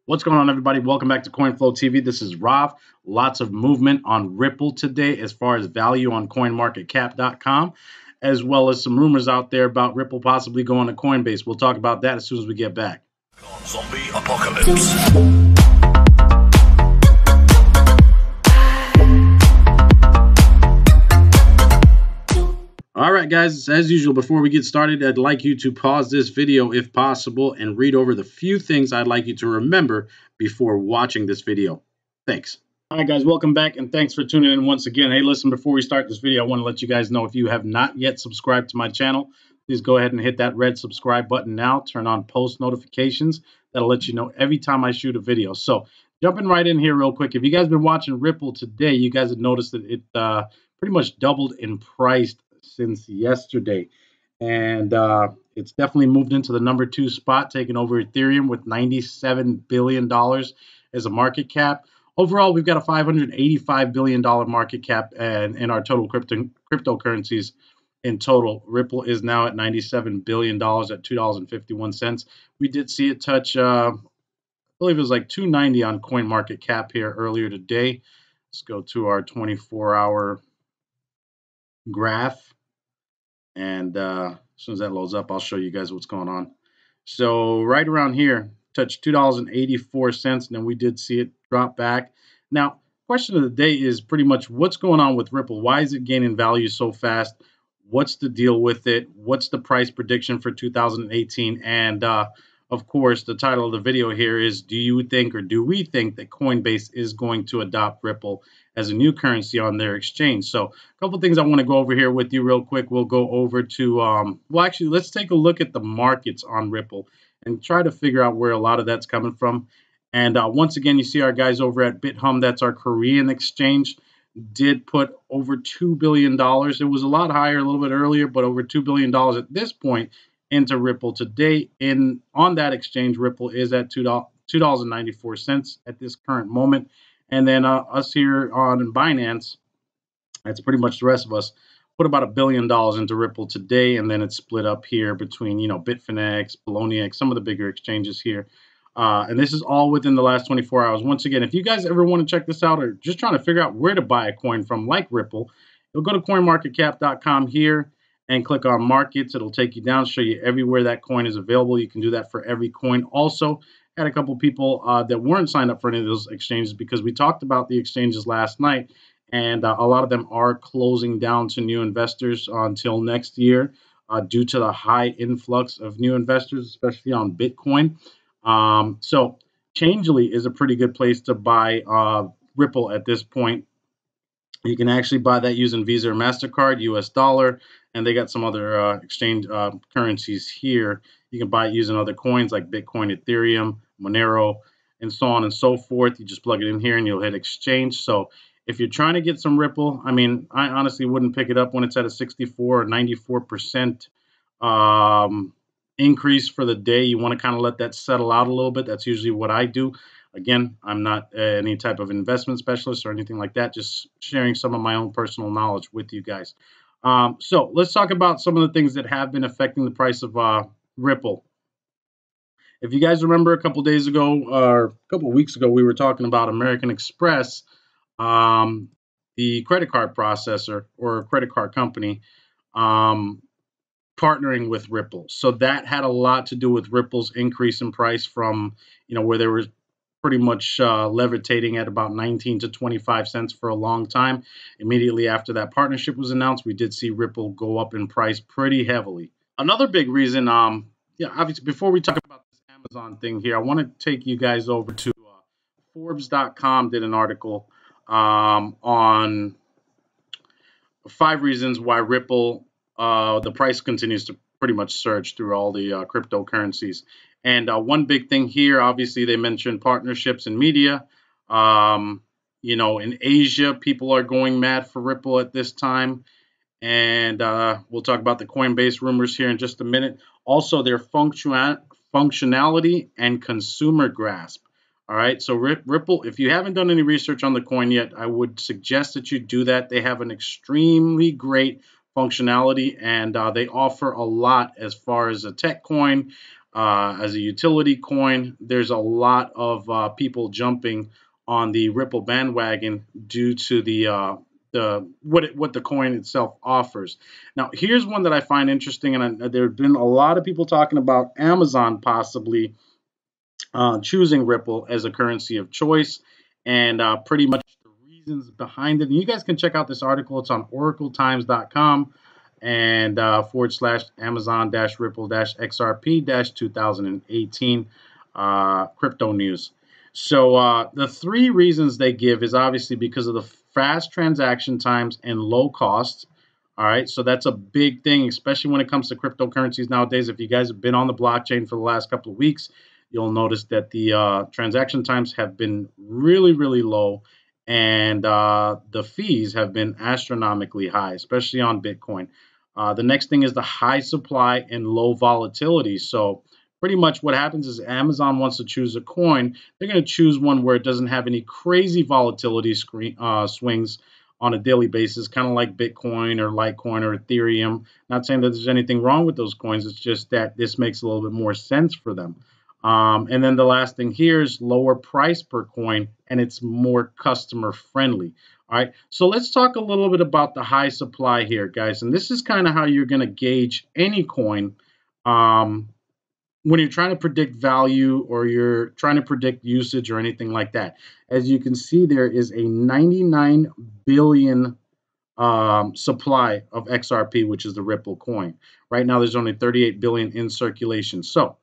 What's going on, everybody? Welcome back to CoinFlow TV. This is Rob. Lots of movement on Ripple today as far as value on CoinMarketCap.com, as well as some rumors out there about Ripple possibly going to Coinbase. We'll talk about that as soon as we get back. Zombie apocalypse. All right, guys, as usual, before we get started, I'd like you to pause this video if possible and read over the few things I'd like you to remember before watching this video. Thanks. All right, guys, welcome back, and thanks for tuning in once again. Hey, listen, before we start this video, I want to let you guys know if you have not yet subscribed to my channel, please go ahead and hit that red subscribe button now. Turn on post notifications. That'll let you know every time I shoot a video. So jumping right in here real quick, if you guys have been watching Ripple today, you guys have noticed that it pretty much doubled in price since yesterday, and it's definitely moved into the number 2 spot, taking over Ethereum with $97 billion as a market cap. Overall, we've got a $585 billion market cap, and in our total cryptocurrencies in total, Ripple is now at $97 billion at $2.51. We did see it touch, I believe it was like 290 on CoinMarketCap here earlier today. Let's go to our 24-hour graph. And as soon as that loads up, I'll show you guys what's going on. So right around here, touched $2.84, and then we did see it drop back. Now, question of the day is pretty much what's going on with Ripple? Why is it gaining value so fast? What's the deal with it? What's the price prediction for 2018? And of course, the title of the video here is, do you think, or do we think that Coinbase is going to adopt Ripple as a new currency on their exchange? So a couple of things I want to go over here with you real quick. We'll go over to, well, actually, let's take a look at the markets on Ripple and try to figure out where a lot of that's coming from. And once again, you see our guys over at BitHum, that's our Korean exchange, did put over $2 billion. It was a lot higher a little bit earlier, but over $2 billion at this point into Ripple today. On that exchange, Ripple is at $2.94 at this current moment. And then us here on Binance, that's pretty much the rest of us, put about $1 billion into Ripple today, and then it's split up here between, Bitfinex, Poloniex, some of the bigger exchanges here. And this is all within the last 24 hours. Once again, if you guys ever want to check this out or just trying to figure out where to buy a coin from like Ripple, you'll go to CoinMarketCap.com here and click on markets. It'll take you down, show you everywhere that coin is available. You can do that for every coin. Also, had a couple people that weren't signed up for any of those exchanges because we talked about the exchanges last night, and a lot of them are closing down to new investors until next year due to the high influx of new investors, especially on Bitcoin. So Changely is a pretty good place to buy Ripple at this point. You can actually buy that using Visa or MasterCard, US dollar, and they got some other exchange currencies here. You can buy it using other coins like Bitcoin, Ethereum, Monero, and so on and so forth. You just plug it in here and you'll hit exchange. So if you're trying to get some Ripple, I mean, I honestly wouldn't pick it up when it's at a 64 or 94% increase for the day. You want to kind of let that settle out a little bit. That's usually what I do. Again, I'm not any type of investment specialist or anything like that, just sharing some of my own personal knowledge with you guys. So let's talk about some of the things that have been affecting the price of Ripple. If you guys remember a couple days ago or a couple of weeks ago, we were talking about American Express, the credit card processor or credit card company, partnering with Ripple. So that had a lot to do with Ripple's increase in price from, where they were pretty much levitating at about 19 to 25 cents for a long time. Immediately after that partnership was announced, we did see Ripple go up in price pretty heavily. Another big reason, obviously, before we talk about this Amazon thing here, I want to take you guys over to Forbes.com did an article on 5 reasons why Ripple, the price continues to pretty much surge through all the cryptocurrencies. And one big thing here, obviously, they mentioned partnerships in media. In Asia, people are going mad for Ripple at this time. And we'll talk about the Coinbase rumors here in just a minute. Also, their functionality and consumer grasp. All right, so Ripple, if you haven't done any research on the coin yet, I would suggest that you do that. They have an extremely great functionality, and they offer a lot as far as a tech coin. as a utility coin. There's a lot of people jumping on the Ripple bandwagon due to what the coin itself offers. Now, here's one that I find interesting, and there have been a lot of people talking about Amazon possibly choosing Ripple as a currency of choice, and pretty much the reasons behind it. And you guys can check out this article. It's on oracletimes.com and / Amazon Ripple XRP 2018 crypto news. So the three reasons they give is obviously because of the fast transaction times and low costs. All right, so that's a big thing, especially when it comes to cryptocurrencies nowadays. If you guys have been on the blockchain for the last couple of weeks, you'll notice that the transaction times have been really, really low, and the fees have been astronomically high, especially on Bitcoin. The next thing is the high supply and low volatility. So pretty much what happens is Amazon wants to choose a coin. They're going to choose one where it doesn't have any crazy volatility swings on a daily basis, kind of like Bitcoin or Litecoin or Ethereum. Not saying that there's anything wrong with those coins. It's just that this makes a little bit more sense for them. And then the last thing here is lower price per coin, and it's more customer friendly. All right, so let's talk a little bit about the high supply here, guys. And this is kind of how you're going to gauge any coin when you're trying to predict value or you're trying to predict usage or anything like that. As you can see, there is a 99 billion supply of XRP, which is the Ripple coin. Right now, there's only 38 billion in circulation. So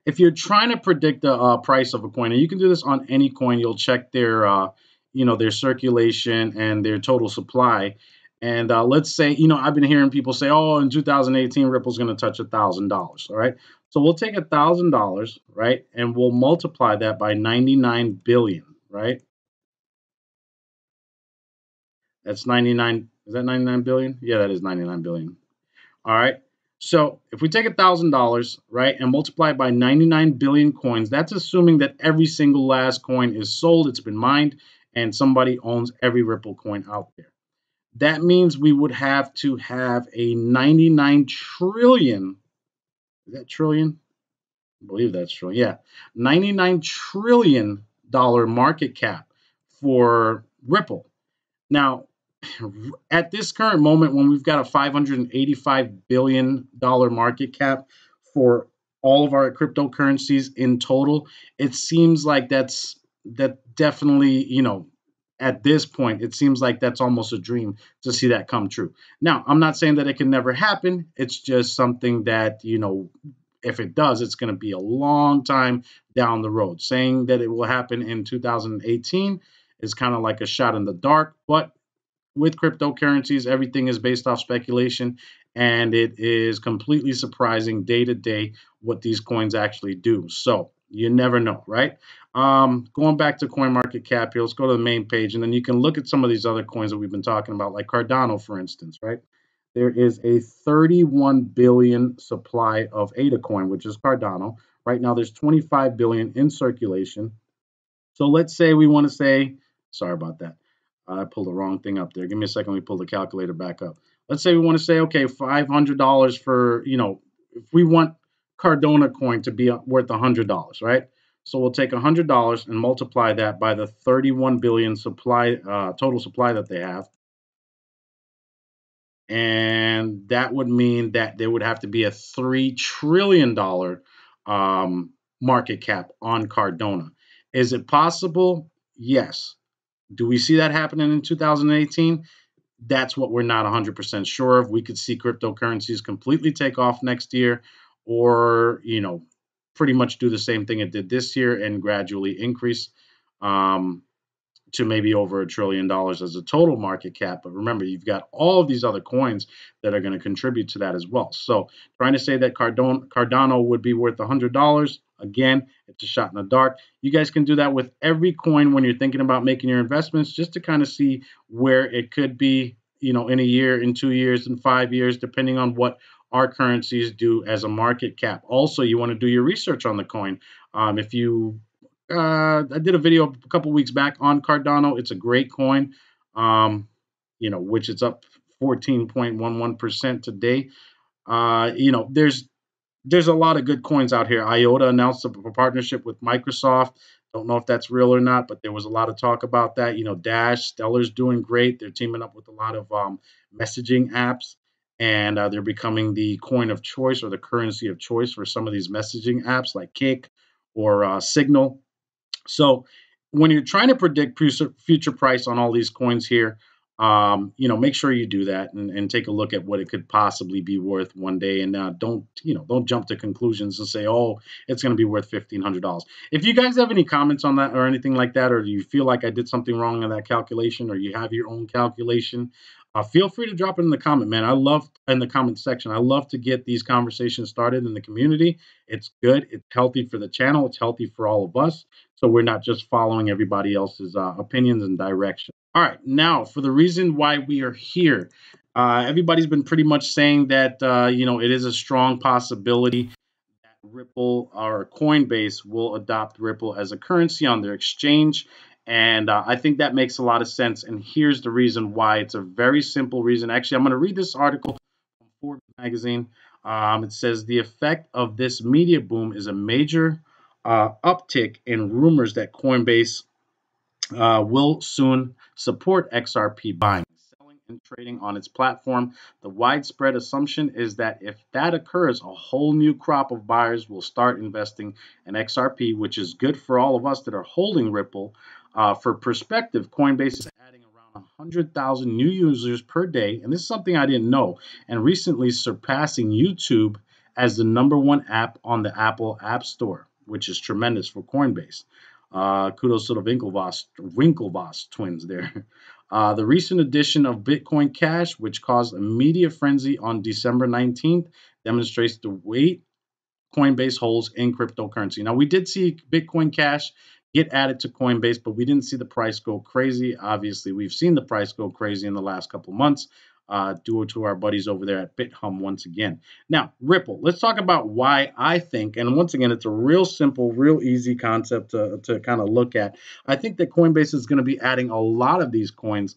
if you're trying to predict the price of a coin, and you can do this on any coin, you'll check their circulation and their total supply. And let's say, I've been hearing people say, oh, in 2018, Ripple's going to touch $1,000. All right. So we'll take $1,000, right, and we'll multiply that by 99 billion, right? That's 99. Is that 99 billion? Yeah, that is 99 billion. All right. So if we take $1,000, right, and multiply it by 99 billion coins, that's assuming that every single last coin is sold, it's been mined, and somebody owns every Ripple coin out there. That means we would have to have a 99 trillion. Is that trillion? I believe that's true. Yeah, $99 trillion market cap for Ripple. Now, at this current moment, when we've got a $585 billion market cap for all of our cryptocurrencies in total, it seems like that definitely, at this point, it seems like that's almost a dream to see that come true. Now, I'm not saying that it can never happen. It's just something that, if it does, it's going to be a long time down the road. Saying that it will happen in 2018 is kind of like a shot in the dark. But with cryptocurrencies, everything is based off speculation, and it is completely surprising day to day what these coins actually do. So you never know, right? Going back to CoinMarketCap here, let's go to the main page, and then you can look at some of these other coins that we've been talking about, like Cardano, for instance, right? There is a 31 billion supply of ADA coin, which is Cardano. Right now, there's 25 billion in circulation. So let's say we want to say, sorry about that. I pulled the wrong thing up there. Give me a second. We pull the calculator back up. Let's say we want to say, okay, $500 for, if we want Cardano coin to be worth $100, right? So we'll take $100 and multiply that by the 31 billion supply, total supply that they have. And that would mean that there would have to be a $3 trillion market cap on Cardano. Is it possible? Yes. Do we see that happening in 2018? That's what we're not 100% sure of. We could see cryptocurrencies completely take off next year, or, pretty much do the same thing it did this year and gradually increase to maybe over $1 trillion as a total market cap. But remember, you've got all of these other coins that are going to contribute to that as well. So trying to say that Cardano would be worth $100, again, it's a shot in the dark. You guys can do that with every coin when you're thinking about making your investments, just to kind of see where it could be, in a year, in 2 years, in 5 years, depending on what our currencies do as a market cap. Also, you want to do your research on the coin. If you I did a video a couple weeks back on Cardano. It's a great coin, which it's up 14.11% today. There's there's a lot of good coins out here. IOTA announced a partnership with Microsoft. Don't know if that's real or not, but there was a lot of talk about that. You know, Dash, Stellar's doing great. They're teaming up with a lot of messaging apps, and they're becoming the coin of choice or the currency of choice for some of these messaging apps like Kick or Signal. So when you're trying to predict future price on all these coins here, make sure you do that and take a look at what it could possibly be worth one day, and don't jump to conclusions and say, oh, it's going to be worth $1,500. If you guys have any comments on that or anything like that, or do you feel like I did something wrong in that calculation, or you have your own calculation, feel free to drop it in the comment, man. I love in the comment section. I love to get these conversations started in the community. It's good. It's healthy for the channel. It's healthy for all of us. So we're not just following everybody else's opinions and direction. All right, now for the reason why we are here. Everybody's been pretty much saying that it is a strong possibility that Ripple or Coinbase will adopt Ripple as a currency on their exchange. And I think that makes a lot of sense. And here's the reason why. It's a very simple reason. Actually, I'm going to read this article from Forbes magazine. It says the effect of this media boom is a major uptick in rumors that Coinbase will soon support XRP buying, selling, and trading on its platform. The widespread assumption is that if that occurs, a whole new crop of buyers will start investing in XRP, which is good for all of us that are holding Ripple. For perspective, Coinbase is adding around 100,000 new users per day, and this is something I didn't know, and recently surpassing YouTube as the #1 app on the Apple App Store, which is tremendous for Coinbase. Kudos to the Winklevoss twins there. The recent addition of Bitcoin Cash, which caused a media frenzy on December 19th, demonstrates the weight Coinbase holds in cryptocurrency. Now, we did see Bitcoin Cash get added to Coinbase, but we didn't see the price go crazy. Obviously, we've seen the price go crazy in the last couple months due to our buddies over there at BitHum once again. Now, Ripple, let's talk about why I think, and once again, it's a real simple, real easy concept to kind of look at. I think that Coinbase is going to be adding a lot of these coins,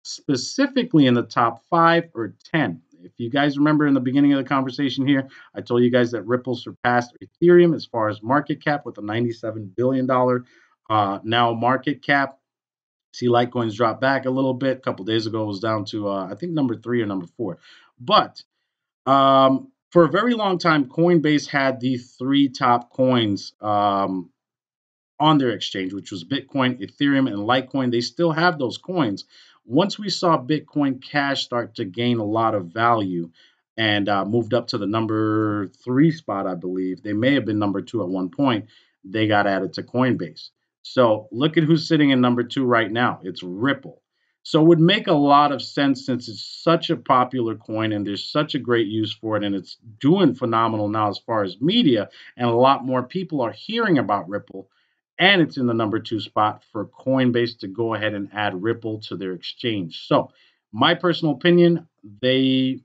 specifically in the top 5 or 10. If you guys remember in the beginning of the conversation here, I told you guys that Ripple surpassed Ethereum as far as market cap with a $97 billion now market cap. See Litecoin's drop back a little bit. A couple days ago, it was down to, I think, number 3 or number 4. But for a very long time, Coinbase had the 3 top coins on their exchange, which was Bitcoin, Ethereum, and Litecoin. They still have those coins. Once we saw Bitcoin Cash start to gain a lot of value and moved up to the number 3 spot, I believe, they may have been number 2 at one point, they got added to Coinbase. So look at who's sitting in number 2 right now. It's Ripple. So it would make a lot of sense since it's such a popular coin and there's such a great use for it and it's doing phenomenal now as far as media and a lot more people are hearing about Ripple and it's in the number 2 spot for Coinbase to go ahead and add Ripple to their exchange. So my personal opinion, they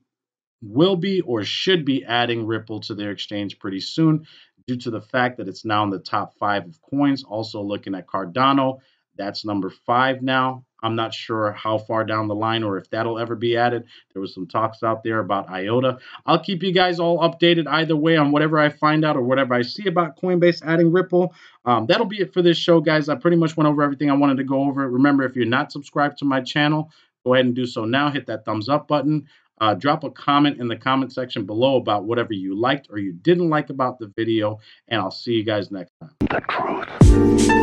will be or should be adding Ripple to their exchange pretty soon due to the fact that it's now in the top 5 of coins. Also looking at Cardano, that's number 5 now. I'm not sure how far down the line or if that'll ever be added. There was some talks out there about IOTA. I'll keep you guys all updated either way on whatever I find out or whatever I see about Coinbase adding Ripple. That'll be it for this show, guys. I pretty much went over everything I wanted to go over. Remember, if you're not subscribed to my channel, go ahead and do so now. Hit that thumbs up button. Drop a comment in the comment section below about whatever you liked or you didn't like about the video, and I'll see you guys next time. The truth.